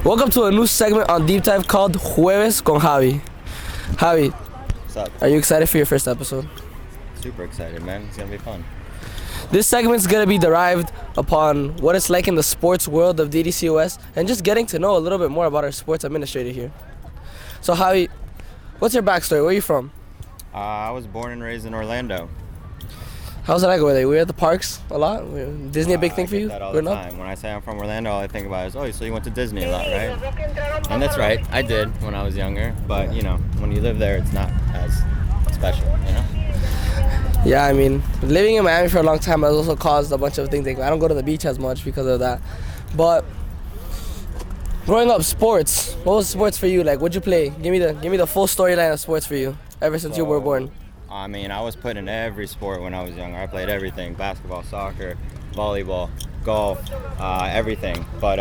Welcome to a new segment on Deep Dive called Jueves con Javie. Javie, What's up? are you excited for your first episode? Super excited, man. It's gonna be fun. This segment is going to be derived upon what it's like in the sports world of DDCOS and just getting to know a little bit more about our sports administrator here. So Javie, what's your backstory? Where are you from? I was born and raised in Orlando. How's it like over there? We're at the parks a lot? Disney a big thing I for get you? that all the growing up? time. When I say I'm from Orlando, all I think about is, oh, so you went to Disney a lot, right? And that's right, I did when I was younger. But you know, when you live there, it's not as special, you know. Yeah, I mean, living in Miami for a long time has also caused a bunch of things. I don't go to the beach as much because of that. But growing up, sports. What was sports for you? Like, what'd you play? Give me the full storyline of sports for you ever since you were born. I mean, I was put in every sport when I was younger. I played everything: basketball, soccer, volleyball, golf, everything. But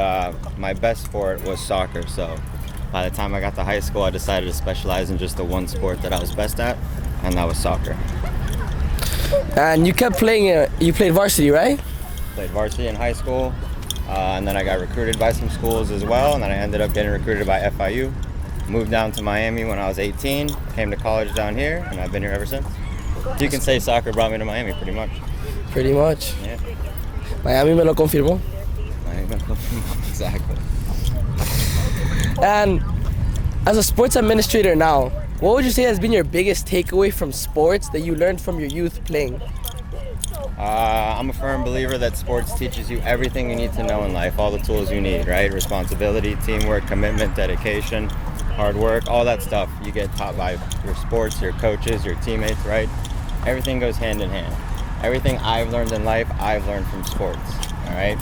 my best sport was soccer. So by the time I got to high school, I decided to specialize in just the one sport that I was best at, and that was soccer. And you kept playing it. You played varsity, right? Played varsity in high school, and then I got recruited by some schools as well, and then I ended up getting recruited by FIU. Moved down to Miami when I was 18, came to college down here, and I've been here ever since. You can say soccer brought me to Miami, pretty much. Pretty much. Yeah. Miami me lo confirmó. Exactly. And as a sports administrator now, what would you say has been your biggest takeaway from sports that you learned from your youth playing? I'm a firm believer that sports teaches you everything you need to know in life, all the tools you need, right? Responsibility, teamwork, commitment, dedication, hard work, all that stuff you get taught by your sports, your coaches, your teammates, right? Everything goes hand in hand. Everything I've learned in life, I've learned from sports, all right?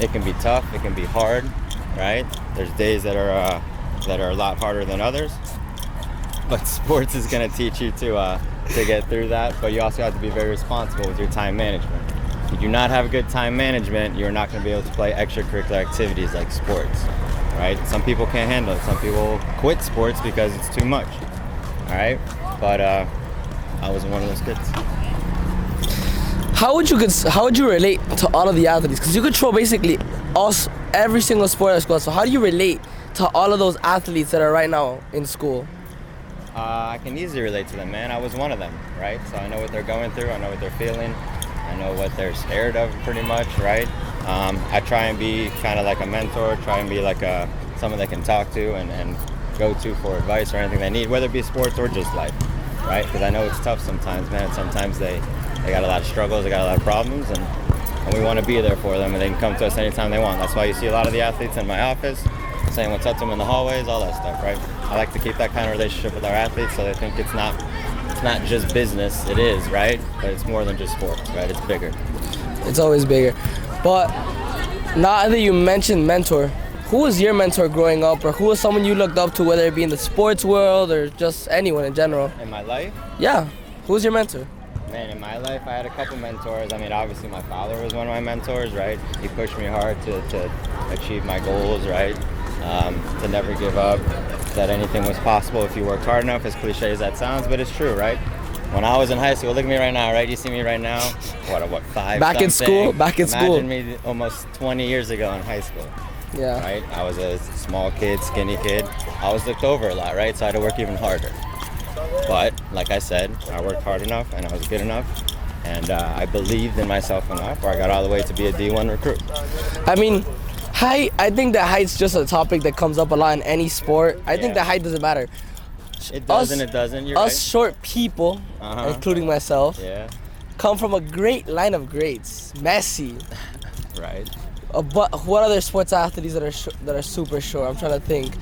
It can be tough, it can be hard, right? There's days that are a lot harder than others, but sports is gonna teach you to get through that, but you also have to be very responsible with your time management. If you do not have good time management, you're not gonna be able to play extracurricular activities like sports, right? Some people can't handle it. Some people quit sports because it's too much, all right? But I wasn't one of those kids. How would you relate to all of the athletes? Because you control basically every single sport at school. So how do you relate to all of those athletes that are right now in school? I can easily relate to them, man. I was one of them, right? So I know what they're going through. I know what they're feeling. I know what they're scared of, pretty much, right? I try and be kind of like a mentor, try and be like someone they can talk to and go to for advice or anything they need, whether it be sports or just life, right? Because I know it's tough sometimes, man. Sometimes they got a lot of struggles, they got a lot of problems, and we want to be there for them, and they can come to us anytime they want. That's why you see a lot of the athletes in my office saying what's up to them in the hallways, all that stuff, right? I like to keep that kind of relationship with our athletes so they think it's not just business. It is, right? But it's more than just sports, right? It's bigger. It's always bigger. But now that you mentioned mentor, who was your mentor growing up, or who was someone you looked up to, whether it be in the sports world or just anyone in general? In my life? Yeah. Who was your mentor? Man, in my life, I had a couple mentors. I mean, obviously, my father was one of my mentors, right? He pushed me hard to achieve my goals, right? To never give up, that anything was possible if you worked hard enough, as cliche as that sounds, but it's true, right? When I was in high school, look at me right now, right? You see me right now, what, 5 Back in school? Imagine me almost 20 years ago in high school. Yeah. Right? I was a small kid, skinny kid. I was looked over a lot, right? So I had to work even harder. But, like I said, I worked hard enough and I was good enough. And I believed in myself enough where I got all the way to be a D1 recruit. I mean, height, I think that height's just a topic that comes up a lot in any sport. I think that height doesn't matter. It does and it doesn't, you're us right. short people, including myself, come from a great line of greats. Messi. Right. But what other sports athletes that are super short? I'm trying to think.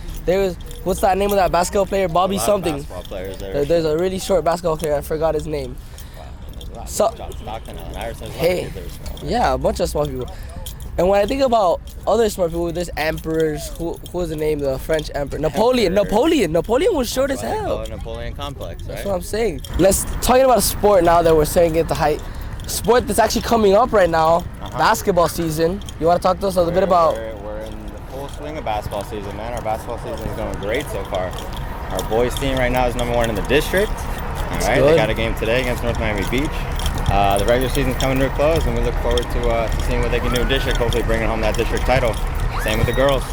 What's that name of that basketball player? Bobby something. Basketball players There's a really short basketball player. I forgot his name. Wow. So, John Stockton, Allen Iverson, yeah, a bunch of small people. And when I think about other smart people, there's emperors. Who was the name? The French emperor. Napoleon was short as hell. Napoleon complex, right? That's what I'm saying. Let's talking about a sport now that we're saying at the height. Sport that's actually coming up right now, basketball season. You want to talk to us a little bit about? We're in the full swing of basketball season, man. Our basketball season is going great so far. Our boys team right now is #1 in the district. All right, they got a game today against North Miami Beach. The regular season's coming to a close, and we look forward to seeing what they can do in district, hopefully bringing home that district title. Same with the girls.